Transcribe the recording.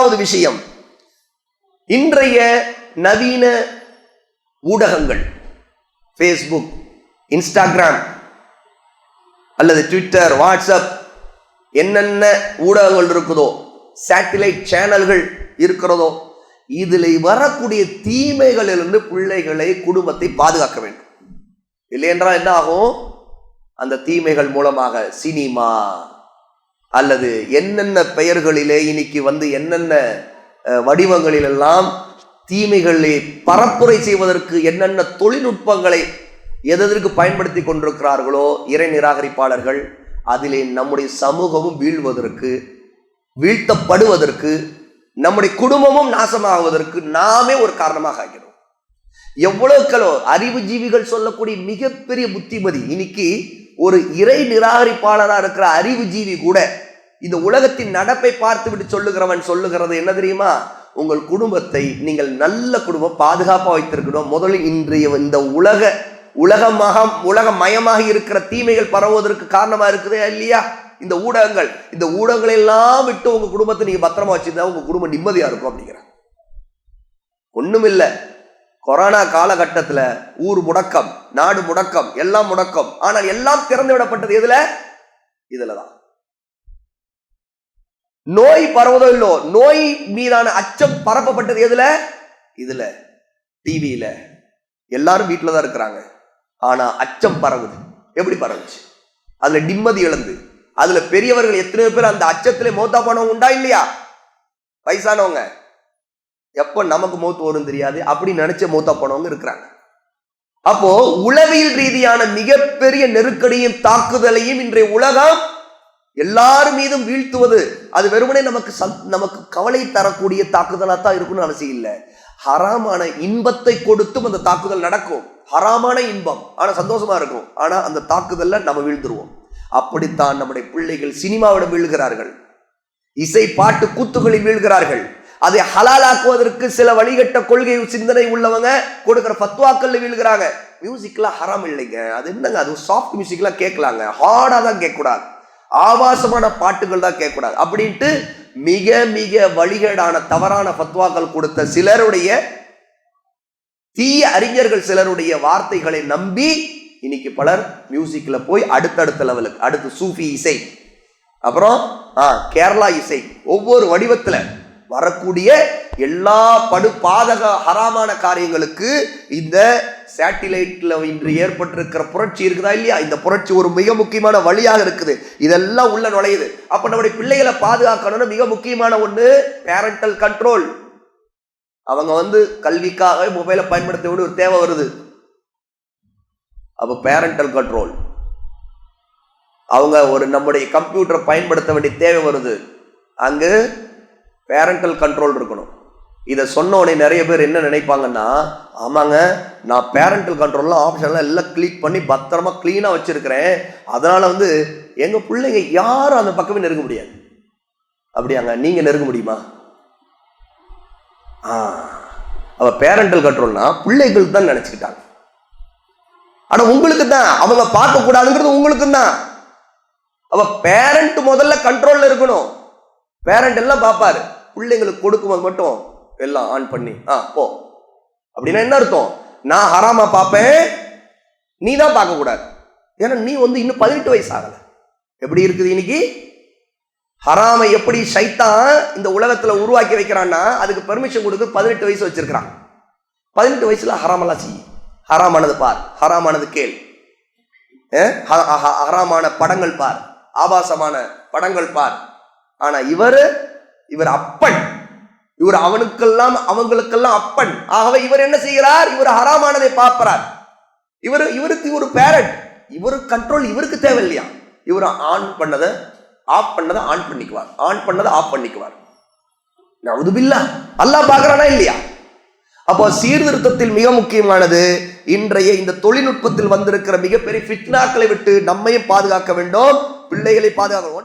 இரண்டாவது விஷயம், இன்றைய நவீன ஊடகங்கள், ஃபேஸ்புக், இன்ஸ்டாகிராம் அல்லது ட்விட்டர், வாட்ஸ்அப், என்னென்ன ஊடகங்கள் இருக்குதோ, சேட்டிலைட் சேனல்கள் இருக்கிறதோ, இதில் வரக்கூடிய தீமைகளிலிருந்து பிள்ளைகளை, குடும்பத்தை பாதுகாக்க வேண்டும். இல்லை என்றால் என்ன ஆகும்? அந்த தீமைகள் மூலமாக சினிமா அல்லது என்னென்ன பெயர்களிலே இன்னைக்கு என்னென்ன வடிவங்களிலெல்லாம் தீமைகளை பரப்புரை செய்வதற்கு என்னென்ன தொழில்நுட்பங்களை எதற்கு பயன்படுத்தி கொண்டிருக்கிறார்களோ இறை நிராகரிப்பாளர்கள், அதிலே நம்முடைய சமூகமும் வீழ்த்தப்படுவதற்கு, நம்முடைய குடும்பமும் நாசமாகுவதற்கு நாமே ஒரு காரணமாக ஆகிறோம். எவ்வளவுக்களோ அறிவுஜீவிகள் சொல்லக்கூடிய மிகப்பெரிய புத்திமதி, இன்னைக்கு ஒரு இறை நிராகரிப்பாளராக இருக்கிற அறிவுஜீவி கூட இந்த உலகத்தின் நடப்பை பார்த்து விட்டு சொல்லுகிறது என்ன தெரியுமா? உங்கள் குடும்பத்தை நீங்கள் நல்ல குடும்பம் பாதுகாப்பா வைத்திருக்கணும். முதலில் இன்றைய இந்த உலகமயமாக இருக்கிற தீமைகள் பரவுவதற்கு காரணமா இருக்குதே இல்லையா இந்த ஊடகங்கள். இந்த ஊடகங்கள் எல்லாம் விட்டு உங்க குடும்பத்தை நீங்க பத்திரமா வச்சிருந்தா உங்க குடும்பம் நிம்மதியா இருக்கும் அப்படிங்கிறாங்க. ஒண்ணும் இல்லை, கொரோனா காலகட்டத்துல ஊர் முடக்கம், நாடு முடக்கம், எல்லாம் முடக்கம். ஆனால் எல்லாம் திறந்து விடப்பட்டது இதுலதான். நோய் பரவதோ இல்லோ, நோய் மீதான அச்சம் பரப்பப்பட்டது இதுல டிவியில. எல்லாரும் வீட்டுல தான் இருக்கிறாங்க, ஆனா அச்சம் பரவுது. எப்படி பரவுச்சு? அதுல நிம்மதி இழந்து, அதுல பெரியவர்கள் எத்தனையோ பேர் அந்த அச்சத்திலே மௌத்தா போனவங்க உண்டா இல்லையா? வயசானவங்க எப்ப நமக்கு மௌத்து வரும் தெரியாது, அப்படி நினைச்ச மௌத்தா போனவங்க இருக்கிறாங்க. அப்போ உளவியல் ரீதியான மிகப்பெரிய நெருக்கடியும் தாக்குதலையும் இன்றைய உலகம் எல்லாரும் மீதும் வீழ்த்துவது, அது வெறுமனே நமக்கு கவலை தரக்கூடிய தாக்குதலா தான் இருக்குன்னு அவசியம் இல்லை. ஹராமான இன்பத்தை கொடுத்தும் அந்த தாக்குதல் நடக்கும். ஹராமான இன்பம், ஆனா சந்தோஷமா இருக்கும். ஆனா அந்த தாக்குதல்ல நம்ம வீழ்ந்துருவோம். அப்படித்தான் நம்முடைய பிள்ளைகள் சினிமாவிடம் வீழ்கிறார்கள், இசை பாட்டு கூத்துகளில் வீழ்கிறார்கள். அதை ஹலாலாக்குவதற்கு சில வழிகட்ட கொள்கை சிந்தனை உள்ளவங்க கொடுக்கிற ஃபத்வாக்கள்ல வீழ்கிறாங்க. மியூசிக்லாம் ஹராம் இல்லைங்க, அது என்னங்க, அது சாஃப்ட் மியூசிக்லாம் கேட்கலாங்க, ஹார்டா தான் கேட்கக்கூடாது, ஆபாசமான பாட்டுகள் தான் கேட்கக்கூடாது அப்படின்ட்டு மிக மிக வழிகேடான தவறான ஃபத்வாக்கள் கொடுத்த சிலருடைய, தீய அறிஞர்கள் சிலருடைய வார்த்தைகளை நம்பி இன்னைக்கு பலர் மியூசிக்ல போய் அடுத்தடுத்த லெவலுக்கு, அடுத்து சூஃபி இசை, அப்புறம் கேரளா இசை, ஒவ்வொரு வடிவத்துல வரக்கூடிய எல்லா பாதக ஹராமான காரியங்களுக்கு இந்த சேட்டிலைட்ல இன்று ஏற்பட்டிருக்கிற புரட்சி இருக்குதா இல்லையா? இந்த புரட்சி ஒரு மிக முக்கியமான வழியாக இருக்குது. இதெல்லாம் உள்ள நுழையுது. அப்ப நம்முடைய பிள்ளைகளை பாதுகாக்கணும்னு மிக முக்கியமான ஒண்ணு பேரண்டல் கண்ட்ரோல். அவங்க கல்விக்காக மொபைலை பயன்படுத்த வேண்டிய ஒரு தேவை வருது. அப்ப பேரண்டல் கண்ட்ரோல், அவங்க நம்முடைய கம்ப்யூட்டரை பயன்படுத்த வேண்டிய தேவை வருது. அங்கு பேரண்டல் கண்ட்ரோல் இருக்கணும். இதை சொன்ன உடனே நிறைய பேர் என்ன நினைப்பாங்கன்னா, ஆமாங்க நான் பேரண்டல் கண்ட்ரோல்லாம் ஆப்ஷன்லாம் எல்லாம் கிளிக் பண்ணி பத்திரமா கிளீனா வச்சிருக்கிறேன், அதனால எங்க பிள்ளைங்க யாரும் அந்த பக்கமே நெருங்க முடியாது. அப்படியாங்க? நீங்க நெருங்க முடியுமா? அவ பேரண்டல் கண்ட்ரோல்னா பிள்ளைகளுக்கு தான் நினைச்சுக்கிட்டாங்க. ஆனா உங்களுக்கு தான் அவங்க பார்க்க கூடாதுங்கிறது உங்களுக்கு தான். அவ பேரண்ட் முதல்ல கண்ட்ரோல்ல இருக்கணும். பேரண்ட் எல்லாம் பார்ப்பாரு, பிள்ளைங்களுக்கு கொடுக்கும்போது மட்டும் எல்லாம் ஆன் பண்ணி போ அப்படின்னா என்ன அர்த்தம்? நான் ஹராமா பார்ப்பேன், நீ தான் பார்க்க கூடாது. ஏன்னா நீ இன்னும் 18 வயசு ஆகல. எப்படி இருக்குது இன்னைக்கு? ஹராமை எப்படி ஷைத்தான் இந்த உலகத்துல உருவாக்கி வைக்கிறான்னா அதுக்கு பெர்மிஷன் கொடுக்க 18 வயசு வச்சிருக்கிறான். 18 வயசுல ஹராமெல்லாம் செய்ய, ஹராமானது பார், ஹராமானது கேள், ஹராமான படங்கள் பார், ஆபாசமான படங்கள் பார். ஆனா இவர் அப்பன், இவர் அவங்களுக்கெல்லாம் அப்பன். ஆகவே இவர் என்ன செய்கிறார்? இவர் ஹராமானதை பார்க்கிறார். இவருக்கு ஒரு பேரண்ட், இவரு கண்ட்ரோல் இவருக்கு தேவை இல்லையா? இவர் ஆன் பண்ணதை ஆஃப் பண்ணதை ஆன் பண்ணிக்குவார், ஆன் பண்ணதை ஆஃப் பண்ணிக்குவார். நவுதுபில்லாஹ், அல்லாஹ் பார்க்கறானா இல்லையா? அப்போ சீர்திருத்தத்தில் மிக முக்கியமானது இன்றைய இந்த தொழில்நுட்பத்தில் வந்திருக்கிற மிகப்பெரிய ஃபித்னாக்களை விட்டு நம்மையும் பாதுகாக்க வேண்டும், பிள்ளைகளை பாதுகாக்க வேண்டும்.